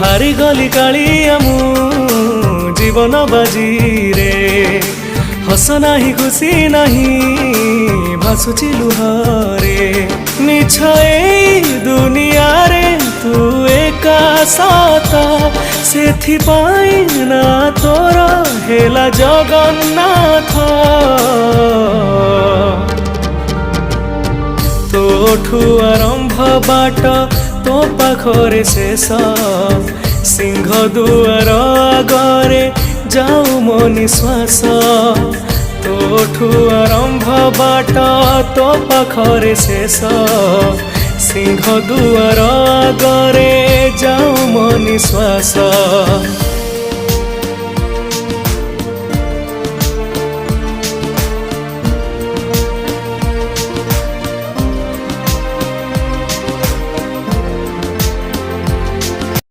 हारी गली कालिया मु जीवन बाजी रे हस नाही खुशी नहीं भासुची लुहरे मिछ ए दुनिया रे तू एका सत सेथि पाई ना तोर हेला जगन्नाथ तोठू आरंभ बाट तो पाखरे शेष सिंह दुआर आगरे जाऊ मो निश्वास तोठू आरंभ बाट तो पाखरे शेष सिंह दुआर आगरे जाऊ मो निश्वास।